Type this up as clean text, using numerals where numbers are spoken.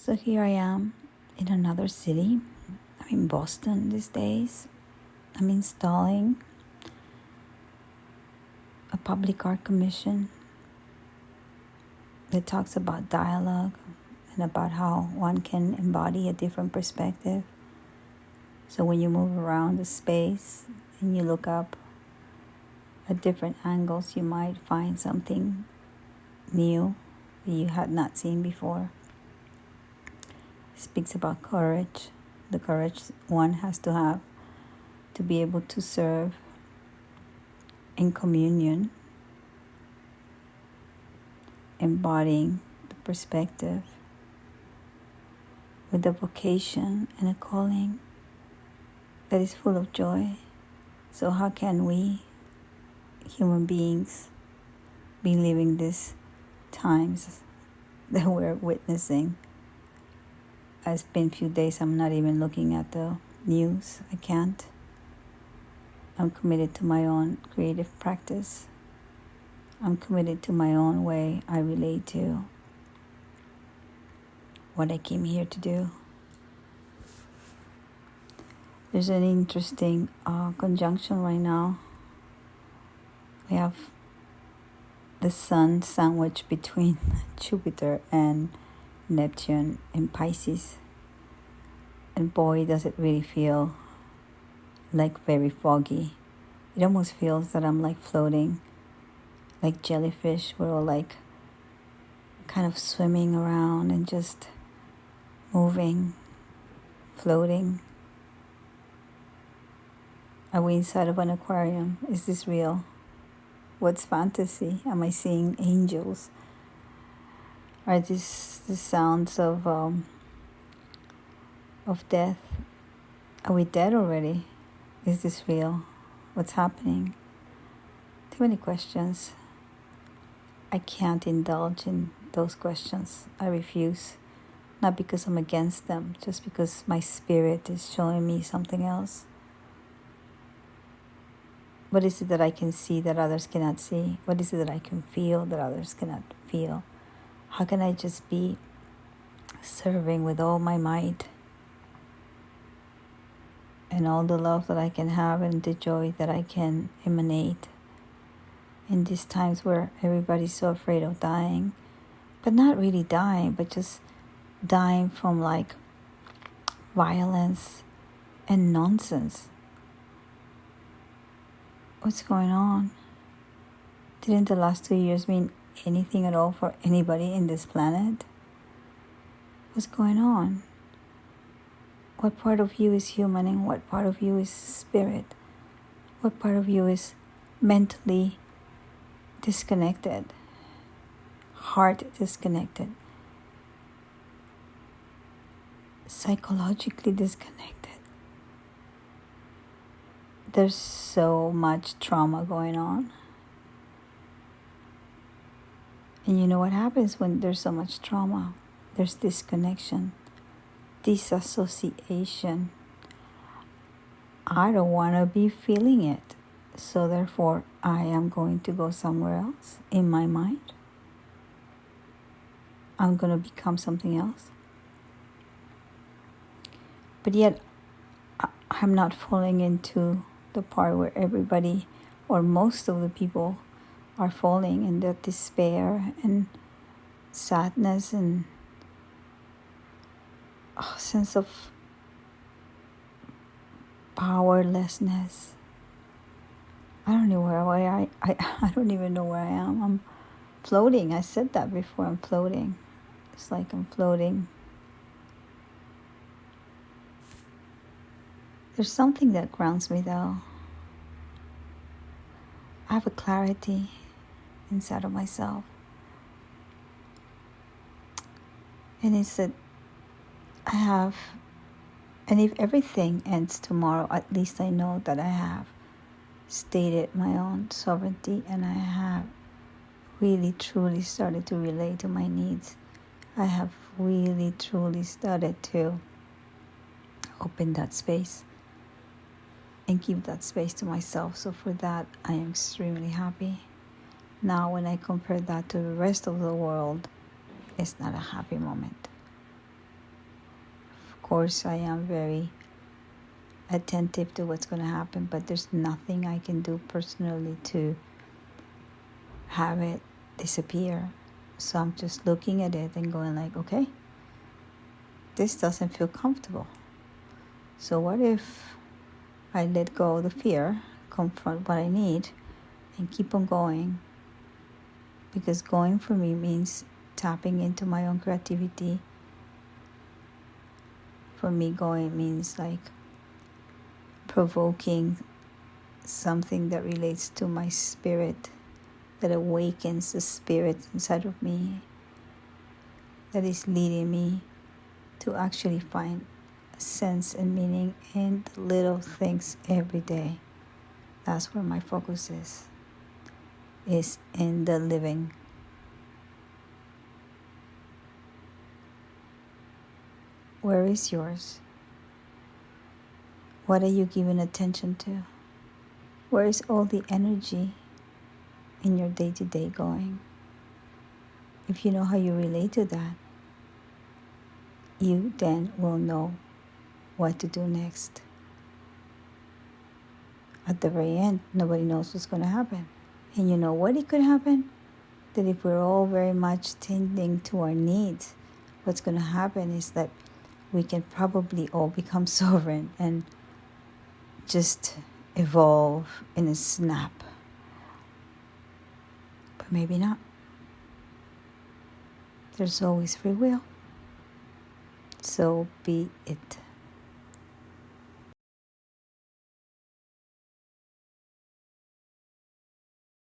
So here I am in another city. I'm in Boston these days. I'm installing a public art commission that talks about dialogue and about how one can embody a different perspective. So when you move around the space and you look up at different angles, you might find something new that you had not seen before. It speaks about courage, the courage one has to have to be able to serve in communion, embodying the perspective with a vocation and a calling that is full of joy. So how can we, human beings, be living these times that we're witnessing? It's been a few days, I'm not even looking at the news. I can't. I'm committed to my own creative practice. I'm committed to my own way I relate to what I came here to do. There's an interesting conjunction right now. We have the sun sandwiched between Jupiter and Neptune in Pisces. And boy, does it really feel like very foggy. It almost feels that I'm like floating, like jellyfish. We're all like kind of swimming around and just moving, floating. Are we inside of an aquarium? Is this real? What's fantasy? Am I seeing angels? Are these the sounds of death? Are we dead already? Is this real? What's happening? Too many questions. I can't indulge in those questions. I refuse. Not because I'm against them, just because my spirit is showing me something else. What is it that I can see that others cannot see? What is it that I can feel that others cannot feel? How can I just be serving with all my might and all the love that I can have and the joy that I can emanate in these times where everybody's so afraid of dying, but not really dying, but just dying from like violence and nonsense. What's going on? Didn't the last 2 years mean anything at all for anybody in this planet? What's going on? What part of you is human and what part of you is spirit? What part of you is mentally disconnected, heart disconnected, psychologically disconnected? There's so much trauma going on. And you know what happens when there's so much trauma? There's disconnection, disassociation. I don't want to be feeling it. So therefore, I am going to go somewhere else in my mind. I'm going to become something else. But yet, I'm not falling into the part where everybody or most of the people are falling in the despair and sadness and a sense of powerlessness. I don't know where I don't even know where I am. I'm floating. I said that before. I'm floating. It's like I'm floating. There's something that grounds me though. I have a clarity inside of myself. And it's that I have, and if everything ends tomorrow, at least I know that I have stated my own sovereignty and I have really truly started to relate to my needs. I have really truly started to open that space and give that space to myself. So for that, I am extremely happy. Now, when I compare that to the rest of the world, it's not a happy moment. course, I am very attentive to what's going to happen, but there's nothing I can do personally to have it disappear. So I'm just looking at it and going like, okay, this doesn't feel comfortable. So what if I let go of the fear, confront what I need, and keep on going? Because going for me means tapping into my own creativity. For me, going means like provoking something that relates to my spirit, that awakens the spirit inside of me, that is leading me to actually find a sense and meaning in the little things every day. That's where my focus is in the living. Where is yours? What are you giving attention to? Where is all the energy in your day-to-day going? If you know how you relate to that, you then will know what to do next. At the very end, nobody knows what's going to happen. And you know what it could happen? That if we're all very much tending to our needs, what's going to happen is that we can probably all become sovereign and just evolve in a snap. But maybe not. There's always free will. So be it.